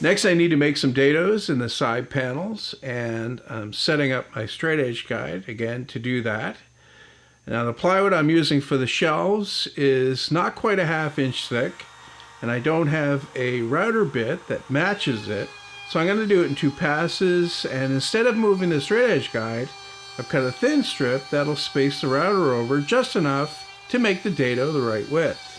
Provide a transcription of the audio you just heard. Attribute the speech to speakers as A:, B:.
A: Next, I need to make some dados in the side panels, and I'm setting up my straight edge guide again to do that. Now the plywood I'm using for the shelves is not quite a 1/2 inch thick, and I don't have a router bit that matches it, so I'm going to do it in 2 passes, and instead of moving the straight edge guide, I've cut a thin strip that'll space the router over just enough to make the dado the right width.